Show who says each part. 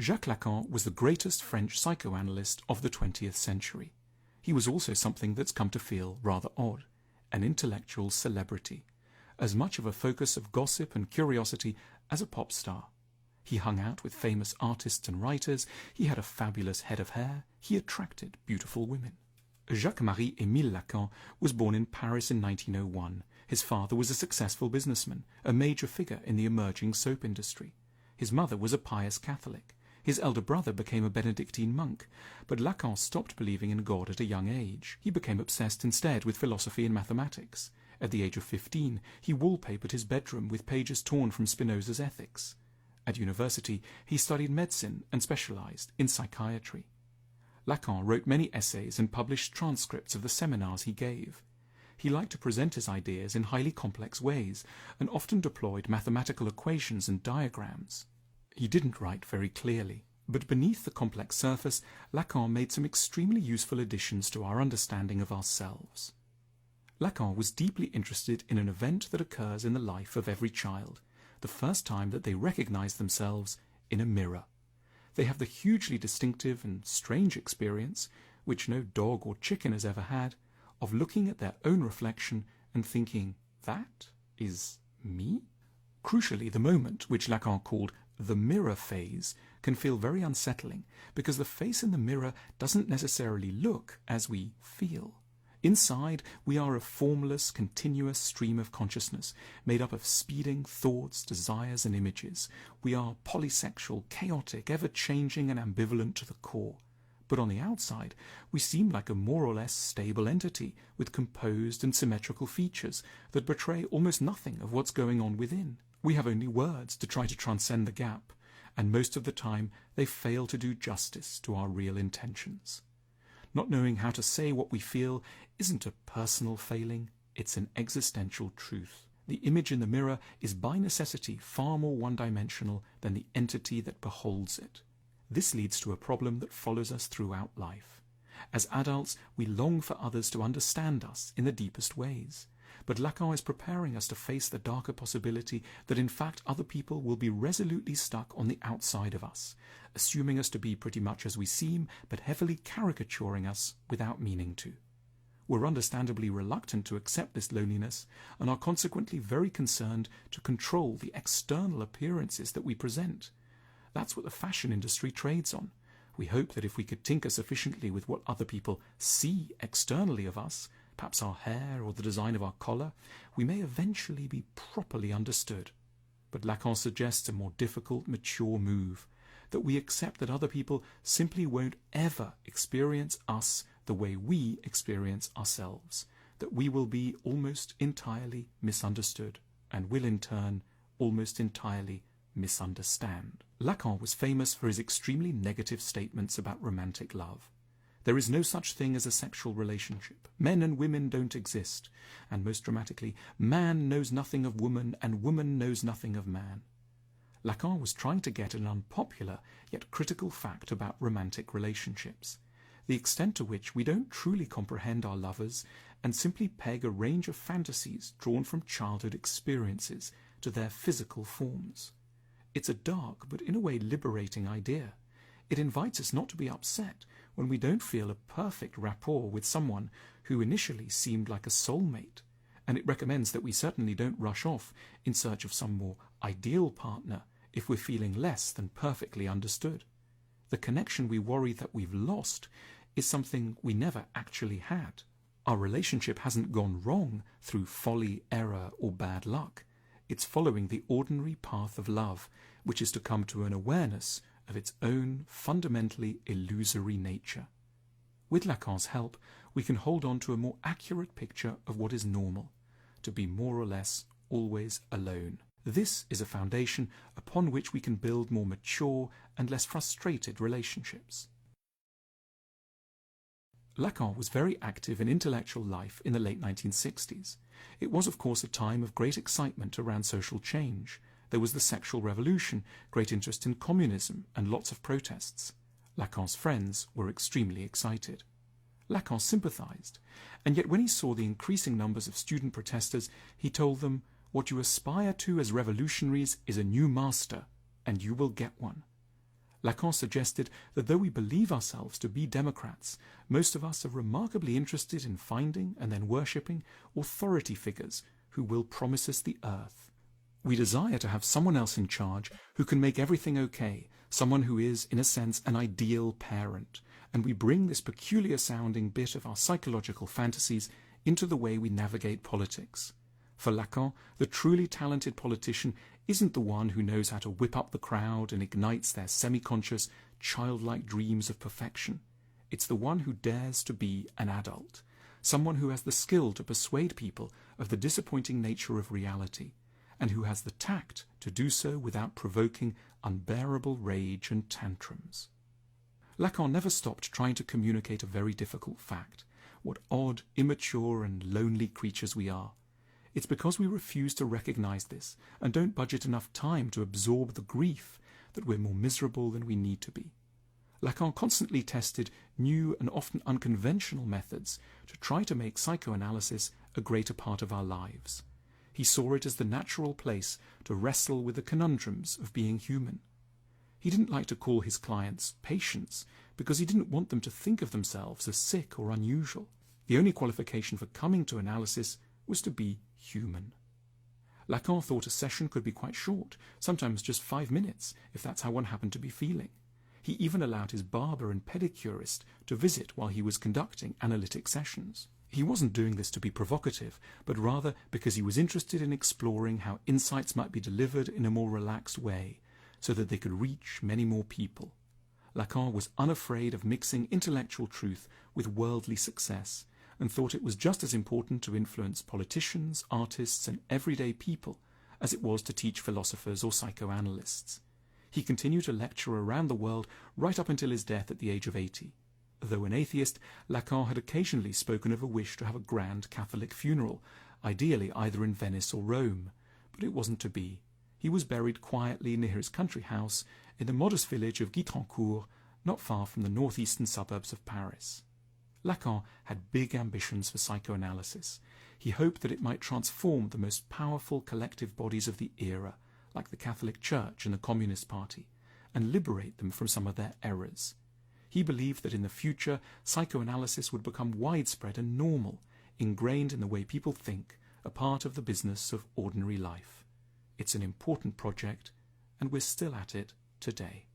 Speaker 1: Jacques Lacan was the greatest French psychoanalyst of the 20th century. He was also something that's come to feel rather odd, an intellectual celebrity, as much of a focus of gossip and curiosity as a pop star. He hung out with famous artists and writers, he had a fabulous head of hair, he attracted beautiful women. Jacques-Marie Émile Lacan was born in Paris in 1901. His father was a successful businessman, a major figure in the emerging soap industry. His mother was a pious Catholic. His elder brother became a Benedictine monk, but Lacan stopped believing in God at a young age. He became obsessed instead with philosophy and mathematics. At the age of 15, he wallpapered his bedroom with pages torn from Spinoza's Ethics. At university, he studied medicine and specialized in psychiatry. Lacan wrote many essays and published transcripts of the seminars he gave. He liked to present his ideas in highly complex ways and often deployed mathematical equations and diagrams. He didn't write very clearly, but beneath the complex surface, Lacan made some extremely useful additions to our understanding of ourselves. Lacan was deeply interested in an event that occurs in the life of every child, the first time that they recognize themselves in a mirror. They have the hugely distinctive and strange experience, which no dog or chicken has ever had, of looking at their own reflection and thinking, "That is me?" Crucially, the moment, which Lacan called the mirror phase, can feel very unsettling because the face in the mirror doesn't necessarily look as we feel. Inside, we are a formless, continuous stream of consciousness, made up of speeding thoughts, desires, and images. We are polysexual, chaotic, ever-changing, and ambivalent to the core. But on the outside, we seem like a more or less stable entity with composed and symmetrical features that betray almost nothing of what's going on within. We have only words to try to transcend the gap, and most of the time they fail to do justice to our real intentions. Not knowing how to say what we feel isn't a personal failing, it's an existential truth. The image in the mirror is by necessity far more one-dimensional than the entity that beholds it. This leads to a problem that follows us throughout life. As adults, we long for others to understand us in the deepest ways. But Lacan is preparing us to face the darker possibility that in fact other people will be resolutely stuck on the outside of us, assuming us to be pretty much as we seem, but heavily caricaturing us without meaning to. We're understandably reluctant to accept this loneliness and are consequently very concerned to control the external appearances that we present. That's what the fashion industry trades on. We hope that if we could tinker sufficiently with what other people see externally of us, perhaps our hair or the design of our collar, we may eventually be properly understood. But Lacan suggests a more difficult, mature move, that we accept that other people simply won't ever experience us the way we experience ourselves, that we will be almost entirely misunderstood, and will in turn almost entirely misunderstand. Lacan was famous for his extremely negative statements about romantic love. There is no such thing as a sexual relationship. Men and women don't exist. And most dramatically, man knows nothing of woman and woman knows nothing of man. Lacan was trying to get an unpopular yet critical fact about romantic relationships, the extent to which we don't truly comprehend our lovers and simply peg a range of fantasies drawn from childhood experiences to their physical forms. It's a dark but in a way liberating idea. It invites us not to be upset when we don't feel a perfect rapport with someone who initially seemed like a soulmate, and it recommends that we certainly don't rush off in search of some more ideal partner if we're feeling less than perfectly understood. The connection we worry that we've lost is something we never actually had. Our relationship hasn't gone wrong through folly, error, or bad luck. It's following the ordinary path of love, which is to come to an awareness of its own fundamentally illusory nature. With Lacan's help, we can hold on to a more accurate picture of what is normal, to be more or less always alone. This is a foundation upon which we can build more mature and less frustrated relationships. Lacan was very active in intellectual life in the late 1960s. It was, of course, a time of great excitement around social change. There was the sexual revolution, great interest in communism, and lots of protests. Lacan's friends were extremely excited. Lacan sympathized, and yet when he saw the increasing numbers of student protesters, he told them, "What you aspire to as revolutionaries is a new master, and you will get one." Lacan suggested that though we believe ourselves to be democrats, most of us are remarkably interested in finding and then worshipping authority figures who will promise us the earth. We desire to have someone else in charge who can make everything okay, someone who is, in a sense, an ideal parent, and we bring this peculiar sounding bit of our psychological fantasies into the way we navigate politics. For Lacan, the truly talented politician isn't the one who knows how to whip up the crowd and ignites their semi-conscious, childlike dreams of perfection. It's the one who dares to be an adult, someone who has the skill to persuade people of the disappointing nature of reality, and who has the tact to do so without provoking unbearable rage and tantrums. Lacan never stopped trying to communicate a very difficult fact: what odd, immature and lonely creatures we are. It's because we refuse to recognize this and don't budget enough time to absorb the grief that we're more miserable than we need to be. Lacan constantly tested new and often unconventional methods to try to make psychoanalysis a greater part of our lives. He saw it as the natural place to wrestle with the conundrums of being human. He didn't like to call his clients patients because he didn't want them to think of themselves as sick or unusual. The only qualification for coming to analysis was to be human. Lacan thought a session could be quite short, sometimes just 5 minutes, if that's how one happened to be feeling. He even allowed his barber and pedicurist to visit while he was conducting analytic sessions. He wasn't doing this to be provocative, but rather because he was interested in exploring how insights might be delivered in a more relaxed way, so that they could reach many more people. Lacan was unafraid of mixing intellectual truth with worldly success, and thought it was just as important to influence politicians, artists, and everyday people as it was to teach philosophers or psychoanalysts. He continued to lecture around the world right up until his death at the age of 80. Though an atheist, Lacan had occasionally spoken of a wish to have a grand Catholic funeral, ideally either in Venice or Rome, but it wasn't to be. He was buried quietly near his country house in the modest village of Guitrancourt, not far from the northeastern suburbs of Paris. Lacan had big ambitions for psychoanalysis. He hoped that it might transform the most powerful collective bodies of the era, like the Catholic Church and the Communist Party, and liberate them from some of their errors. He believed that in the future, psychoanalysis would become widespread and normal, ingrained in the way people think, a part of the business of ordinary life. It's an important project, and we're still at it today.